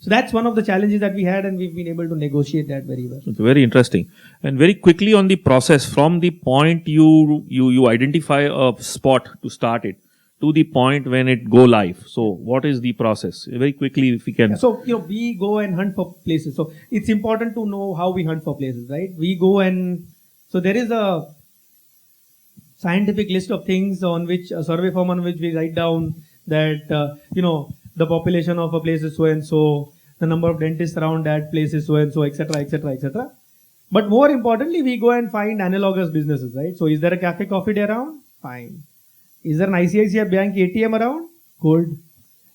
that's one of the challenges that we had, and we've been able to negotiate that very well. It's very interesting. And very quickly on the process, from the point you identify a spot to start it to the point when it go live. So what is the process? Very quickly, if we can. Yeah, so we go and hunt for places. So it's important to know how we hunt for places, right? We go and so there is a scientific list of things on which a survey form on which we write down that the population of a place is so and so, the number of dentists around that place is so and so, etc., etc., etc. But more importantly, we go and find analogous businesses, right? So is there a cafe coffee day around? Fine. Is there an ICICI Bank ATM around? Good.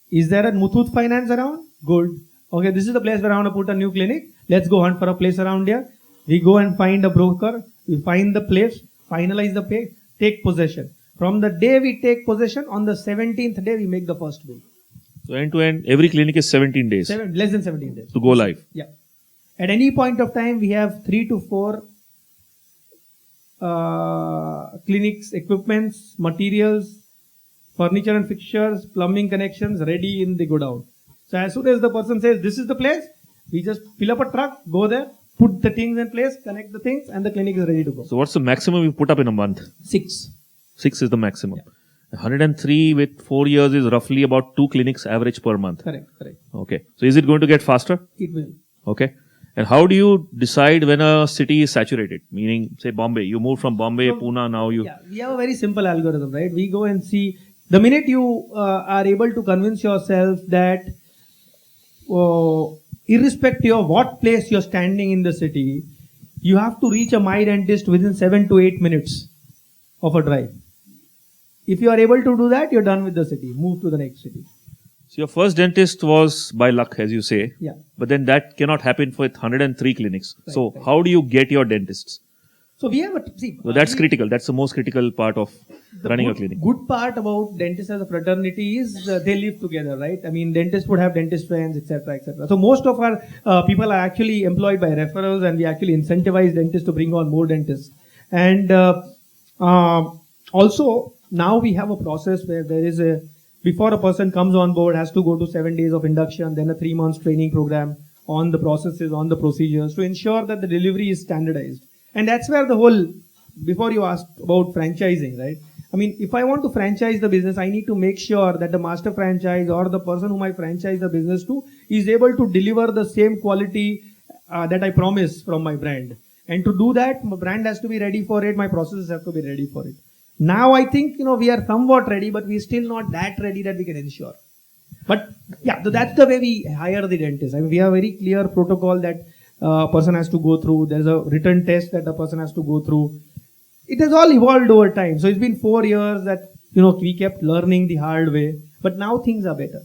Is there a Muthoot Finance around? Good. Okay, this is the place where I want to put a new clinic. Let's go hunt for a place around here. We go and find a broker. We find the place, finalize the pay, take possession. From the day we take possession, on the 17th day, we make the first bill. So end to end, every clinic is 17 days. Less than 17 days. To go live. Yeah. At any point of time, we have 3 to 4 clinics, equipments, materials, furniture and fixtures, plumbing connections ready in the godown. So as soon as the person says, this is the place, we just fill up a truck, go there, put the things in place, connect the things, and the clinic is ready to go. So what's the maximum you put up in a month? 6. 6 is the maximum. Yeah. 103 with 4 years is roughly about 2 clinics average per month. Correct. Okay. So is it going to get faster? It will. Okay. And how do you decide when a city is saturated? Meaning, say Bombay, you moved from Bombay, Pune, now you... Yeah, we have a very simple algorithm, right? We go and see, the minute you are able to convince yourself that irrespective of what place you're standing in the city, you have to reach a Mydentist within 7 to 8 minutes of a drive. If you are able to do that, you're done with the city. Move to the next city. So your first dentist was by luck, as you say. Yeah. But then that cannot happen for 103 clinics. Right, so right. how do you get your dentists? So we have So that's critical. That's the most critical part of running a clinic. Good part about dentists as a fraternity is they live together, right? I mean, dentists would have dentist friends, etc., etc. So most of our people are actually employed by referrals, and we actually incentivize dentists to bring on more dentists. And also now we have a process where there is before a person comes on board, has to go to 7 days of induction, then a 3 months training program on the processes, on the procedures to ensure that the delivery is standardized. And that's where the whole, before you asked about franchising, right? I mean, if I want to franchise the business, I need to make sure that the master franchise or the person whom I franchise the business to is able to deliver the same quality that I promise from my brand. And to do that, my brand has to be ready for it, my processes have to be ready for it. Now I think, we are somewhat ready, but we're still not that ready that we can ensure. But yeah, that's the way we hire the dentist. I mean, we have a very clear protocol that a person has to go through. There's a written test that a person has to go through. It has all evolved over time. So it's been 4 years that, we kept learning the hard way, but now things are better.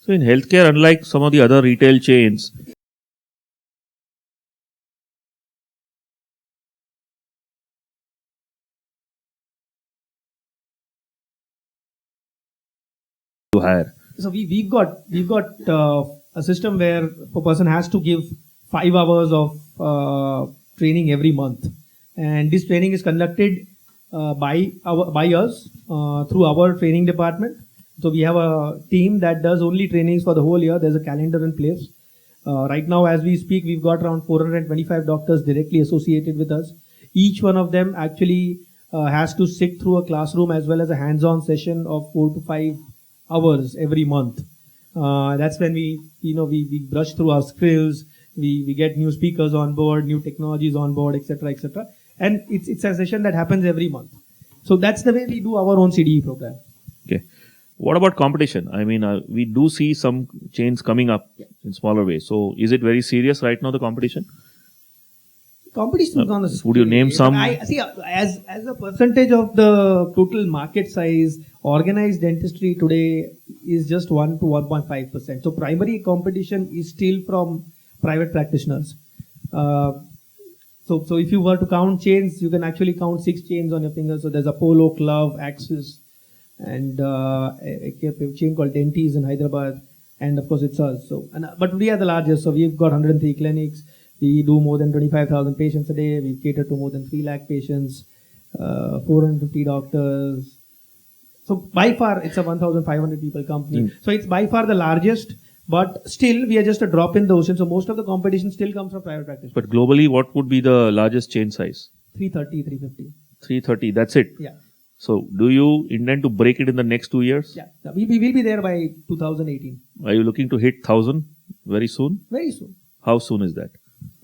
So in healthcare, unlike some of the other retail chains, to hire? So we've got a system where a person has to give 5 hours of training every month, and this training is conducted by us through our training department. So we have a team that does only trainings for the whole year. There's a calendar in place. Right now, as we speak, we've got around 425 doctors directly associated with us. Each one of them actually has to sit through a classroom as well as a hands-on session of 4 to 5 hours every month. That's when we brush through our skills. We get new speakers on board, new technologies on board, etc., etc. And it's a session that happens every month. So that's the way we do our own CDE program. Okay. What about competition? I mean, we do see some chains coming up in smaller ways. So is it very serious right now, the competition? Competition is on the Would you name some? I see, as a percentage of the total market size, organized dentistry today is just 1 to 1.5%. So primary competition is still from private practitioners. So if you were to count chains, you can actually count 6 chains on your fingers. So there's Apollo, Club, Axis, and a chain called Dentis in Hyderabad, and of course it's us. So, but we are the largest. So we've got 103 clinics. We do more than 25,000 patients a day. We cater to more than 3 lakh patients, 450 doctors. So by far, it's a 1,500 people company. So it's by far the largest, but still we are just a drop in the ocean. So most of the competition still comes from private practice. But globally, what would be the largest chain size? 330, 350. 330, that's it? Yeah. So do you intend to break it in the next 2 years? Yeah. We will be there by 2018. Are you looking to hit 1,000 very soon? Very soon. How soon is that?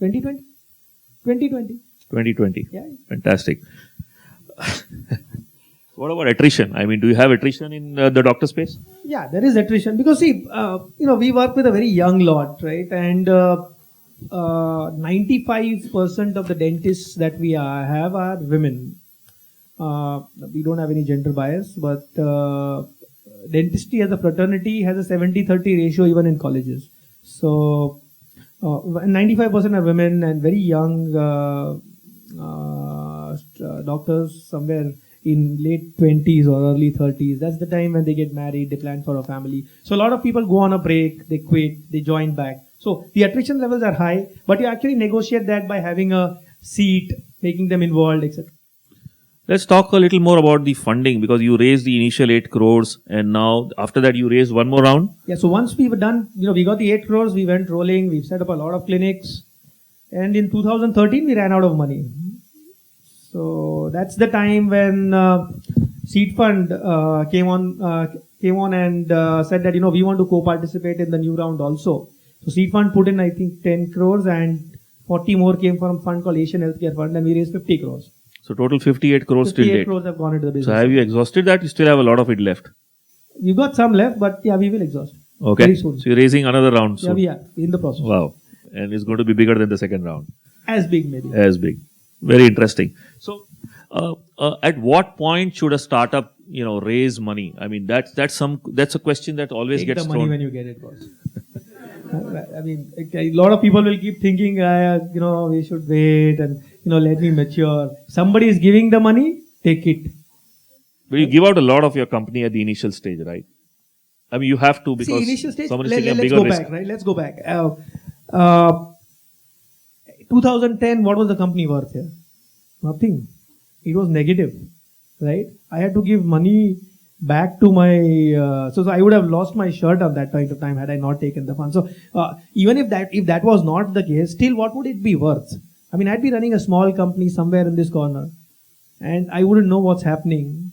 2020. 2020. 2020. Yeah. Fantastic. What about attrition? I mean, do you have attrition in the doctor space? Yeah, there is attrition because see, we work with a very young lot, right? And 95% of the dentists that we have are women. We don't have any gender bias, but dentistry as a fraternity has a 70-30 ratio even in colleges. So 95% are women and very young doctors, somewhere in late 20s or early 30s. That's the time when they get married, they plan for a family. So a lot of people go on a break, they quit, they join back. So the attrition levels are high, but you actually negotiate that by having a seat, making them involved, etc. Let's talk a little more about the funding, because you raised the initial 8 crores and now after that you raised one more round. Yeah, so once we were done, we got the 8 crores, we went rolling, we've set up a lot of clinics, and in 2013 we ran out of money. So that's the time when Seed Fund came on and said that we want to co-participate in the new round also. So Seed Fund put in I think 10 crores and 40 more came from a fund called Asian Healthcare Fund, and we raised 50 crores. So total 58 crores till date. 58 crores have gone into the business. So have you exhausted that? You still have a lot of it left. We've got some left, but yeah, we will exhaust. Okay. Very soon. So you're raising another round soon. Yeah, we are in the process. Wow. And it's going to be bigger than the second round. As big maybe. As big. Very interesting. So at what point should a startup, raise money? I mean, that's a question that always Take gets the money thrown. when you get it, boss. I mean, a lot of people will keep thinking, we should wait and, let me mature. Somebody is giving the money, take it. But you give out a lot of your company at the initial stage, right? I mean, you have to, because initial stage, someone is let's taking a bigger go risk. back, right? Let's go back. 2010, what was the company worth here? Nothing. It was negative, right? I had to give money back to my, so I would have lost my shirt at that point of time had I not taken the fund. So even if that was not the case, still what would it be worth? I mean, I'd be running a small company somewhere in this corner and I wouldn't know what's happening.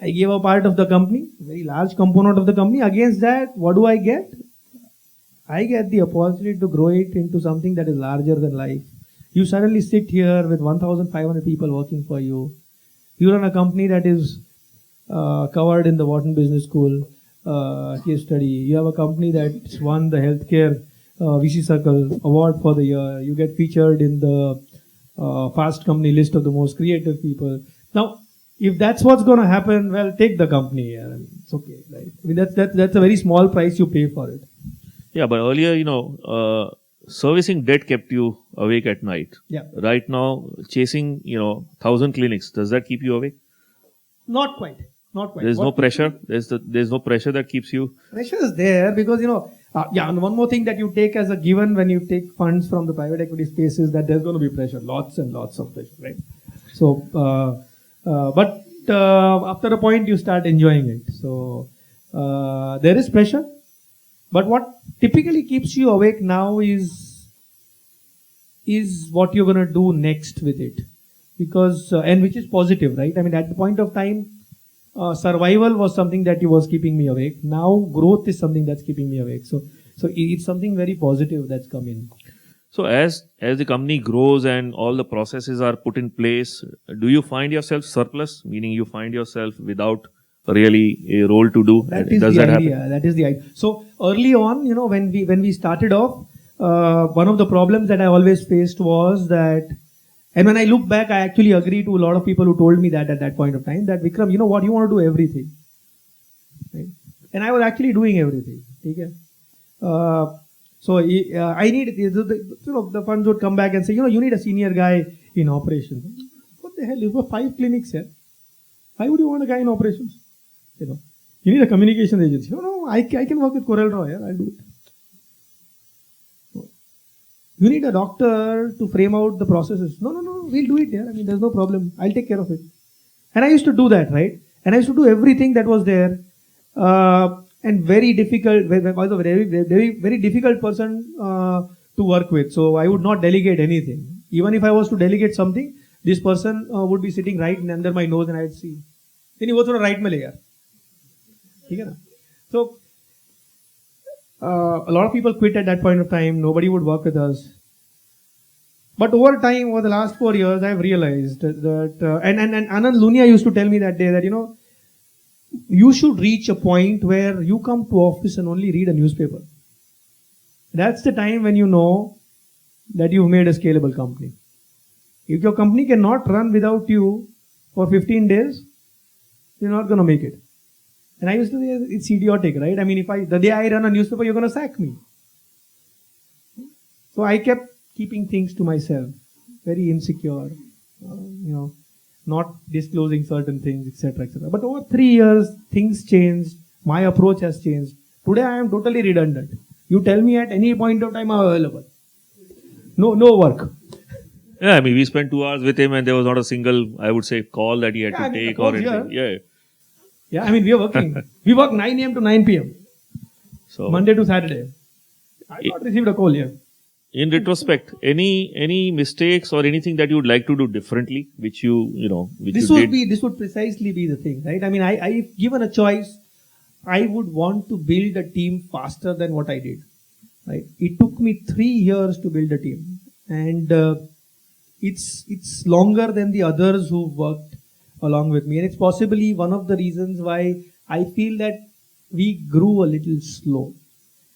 I gave a part of the company, a very large component of the company. Against that, what do I get? I get the opportunity to grow it into something that is larger than life. You suddenly sit here with 1,500 people working for you. You run a company that is covered in the Wharton Business School case study. You have a company that's won the healthcare VC Circle award for the year. You get featured in the Fast Company list of the most creative people. Now, if that's what's going to happen, well, take the company. I mean, it's okay, right? I mean, that's a very small price you pay for it. Yeah, but earlier, servicing debt kept you awake at night. Yeah. Right now, chasing, 1,000 clinics, does that keep you awake? Not quite. Not quite. There's no What pressure. There's no pressure that keeps you. pressure is there because, and one more thing that you take as a given when you take funds from the private equity space is that there's going to be pressure, lots and lots of pressure, right? So, but after a point you start enjoying it. So, there is pressure, but what typically keeps you awake now is what you're going to do next with it, because and which is positive, right? I mean, at the point of time, survival was something that was keeping me awake. Now growth is something that's keeping me awake. So it's something very positive that's come in. So as the company grows and all the processes are put in place, do you find yourself surplus? Meaning you find yourself without really a role to do. That is Does the that idea. happen? That is the idea. So early on, when we started off, one of the problems that I always faced was that, and when I look back, I actually agree to a lot of people who told me that at that point of time, that Vikram, you know what, you want to do everything. Right? And I was actually doing everything. Okay? So I need, the funds would come back and say, you need a senior guy in operations. What the hell? You've got 5 clinics here. Why would you want a guy in operations? You need a communications agency. No, I can work with Corel Draw. Yeah, I'll do it. You need a doctor to frame out the processes. No, we'll do it. Yeah, I mean, there's no problem. I'll take care of it. And I used to do that, right? And I used to do everything that was there. And very difficult, was a very difficult person to work with. So I would not delegate anything. Even if I was to delegate something, this person would be sitting right under my nose and I'd see. Then you go through a right में ले. So a lot of people quit at that point of time. Nobody would work with us. But over time, over the last 4 years, I've realized that, and Anand Lunia used to tell me that day that, you should reach a point where you come to office and only read a newspaper. That's the time when you know that you've made a scalable company. If your company cannot run without you for 15 days, you're not going to make it. And I used to say, it's idiotic, right? I mean, the day I run a newspaper, you're going to sack me. So I kept keeping things to myself, very insecure, not disclosing certain things, etc., etc. But over 3 years, things changed. My approach has changed. Today, I am totally redundant. You tell me at any point of time, I'm available. No work. Yeah, I mean, we spent 2 hours with him and there was not a single, I would say, call that he had to take or anything. Yeah, I mean, we are working. We work 9 a.m. to 9 p.m. So Monday to Saturday. I not received a call here. In retrospect, any mistakes or anything that you would like to do differently, which This would precisely be the thing, right? I mean, I given a choice, I would want to build a team faster than what I did, right? It took me 3 years to build a team, and it's longer than the others who worked along with me, and it's possibly one of the reasons why I feel that we grew a little slow.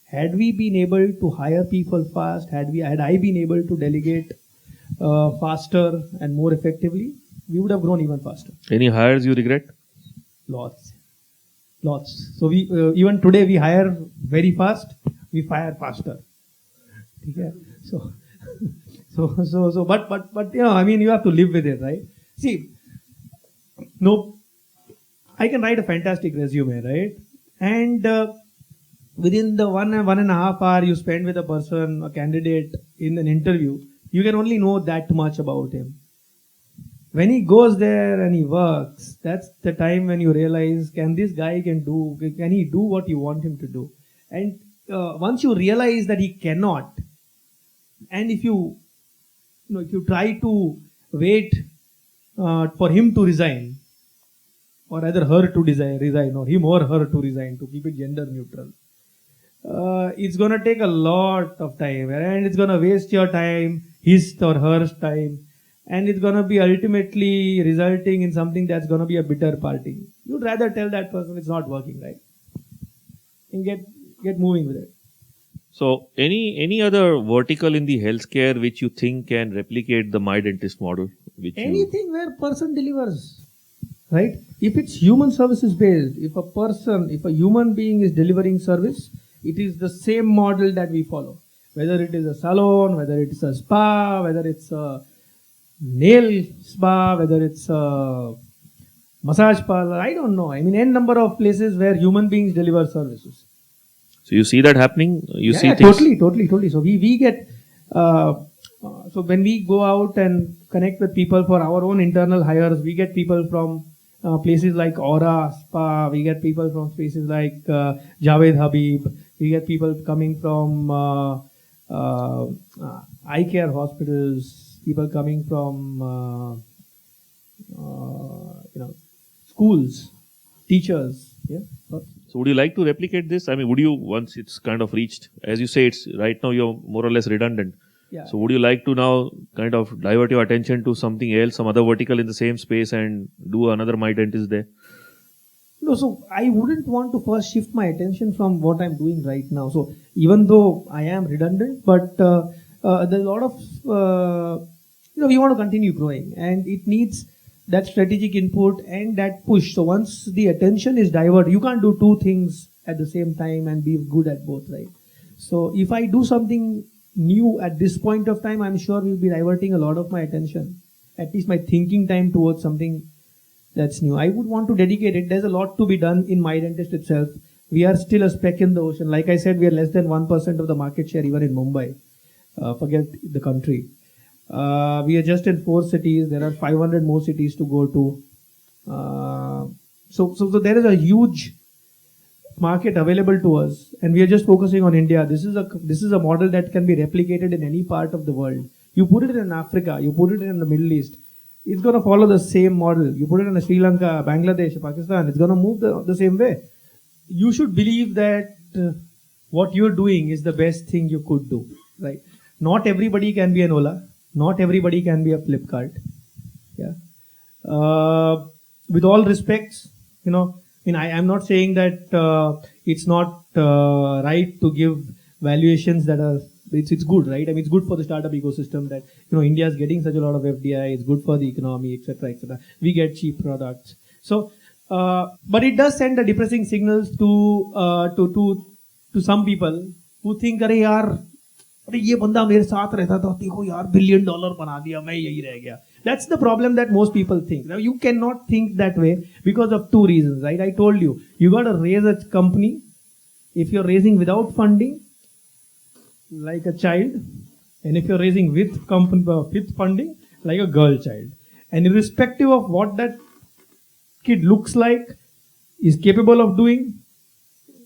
Had we been able to hire people fast, had I been able to delegate faster and more effectively, we would have grown even faster. Any hires you regret? Lots. So we even today we hire very fast, we fire faster. Okay? So but I mean, you have to live with it, right? See, I can write a fantastic resume, right? And within the 1.5 hour you spend with a person, a candidate in an interview, you can only know that much about him. When he goes there and he works, that's the time when you realize, can he do what you want him to do? And once you realize that he cannot, and if you try to wait for him to resign, or either her to resign, or him or her to resign, to keep it gender neutral, it's going to take a lot of time, and it's going to waste your time, his or her time, and it's going to be ultimately resulting in something that's going to be a bitter party. You'd rather tell that person it's not working, right? And get moving with it. So any other vertical in the healthcare which you think can replicate the Mydentist model? Anything where person delivers, right? If it's human services based, if a human being is delivering service, it is the same model that we follow. Whether it is a salon, whether it's a spa, whether it's a nail spa, whether it's a massage parlor, I don't know. I mean, n number of places where human beings deliver services. So you see that happening? You see Yeah, things. totally. So we get, so when we go out and connect with people for our own internal hires, we get people from places like Aura Spa, we get people from places like Javed Habib, we get people coming from eye care hospitals, people coming from schools, teachers. Yeah. So would you like to replicate this? I mean, would you, once it's kind of reached, as you say, it's right now you're more or less redundant. Yeah. So would you like to now kind of divert your attention to something else, some other vertical in the same space and do another Mydentist there? No, so I wouldn't want to first shift my attention from what I'm doing right now. So even though I am redundant, but there's a lot of, we want to continue growing and it needs that strategic input and that push. So once the attention is diverted, you can't do two things at the same time and be good at both, right? So if I do something new at this point of time, I'm sure we'll be diverting a lot of my attention, at least my thinking time towards something that's new. I would want to dedicate it. There's a lot to be done in Mydentist itself. We are still a speck in the ocean. Like I said, we are less than 1% of the market share even in Mumbai. Forget the country. We are just in 4 cities. There are 500 more cities to go to. So there is a huge market available to us, and we are just focusing on India. This is a model that can be replicated in any part of the world. You put it in Africa, you put it in the Middle East, it's going to follow the same model. You put it in Sri Lanka, Bangladesh, Pakistan, it's going to move the same way. You should believe that what you're doing is the best thing you could do, right? Not everybody can be an Ola. Not everybody can be a Flipkart. Yeah. With all respects, I'm not saying that it's not right to give valuations that are, it's good, right? I mean, it's good for the startup ecosystem that, India is getting such a lot of FDI. It's good for the economy, etc., etc. We get cheap products. So, but it does send a depressing signals to some people who think, अरे यार, अरे ये बंदा मेरे साथ रहता था, देखो यार $1 billion बना दिया, मैं यही रह गया. That's the problem that most people think. Now, you cannot think that way because of 2 reasons, right? I told you got to raise a company. If you're raising without funding, like a child, and if you're raising with funding, like a girl child. And irrespective of what that kid looks like, is capable of doing,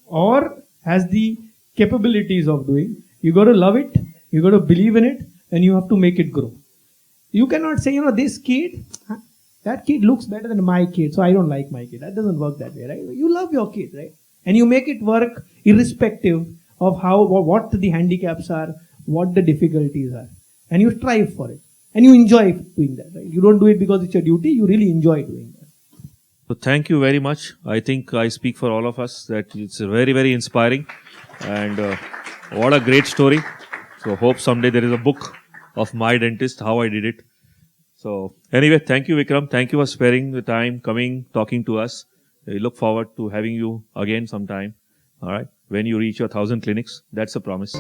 or has the capabilities of doing, you got to love it, you got to believe in it, and you have to make it grow. You cannot say, this kid, that kid looks better than my kid, so I don't like my kid. That doesn't work that way, right? You love your kid, right? And you make it work irrespective of what the handicaps are, what the difficulties are. And you strive for it. And you enjoy doing that, right? You don't do it because it's your duty, you really enjoy doing that. So thank you very much. I think I speak for all of us that it's very, very inspiring. And what a great story. So hope someday there is a book of Mydentist, how I did it. So anyway, thank you, Vikram. Thank you for sparing the time, coming, talking to us. We look forward to having you again sometime. All right. When you reach your 1,000 clinics, that's a promise.